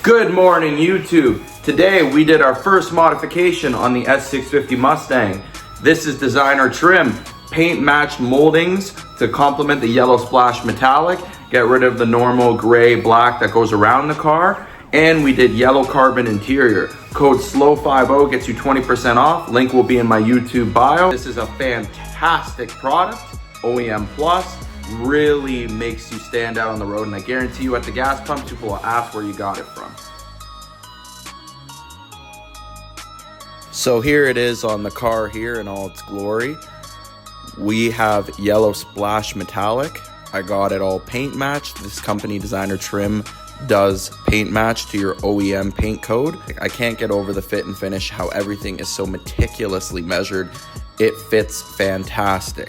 Good morning, YouTube. Today we did our first modification on the S650 Mustang. This is designer trim, paint matched moldings to complement the yellow splash metallic, get rid of the normal gray black that goes around the car, and we did yellow carbon interior. Code SLOW50 gets you 20% off. Link will be in my YouTube bio. This is a fantastic product, OEM Plus. Really makes you stand out on the road, and I guarantee you at the gas pump people will ask where you got it from. So here it is on the car here in all its glory. We have yellow splash metallic. I got it all paint matched. This company designer trim does paint match to your OEM paint code. I can't get over the fit and finish, how everything is so meticulously measured. It fits fantastic.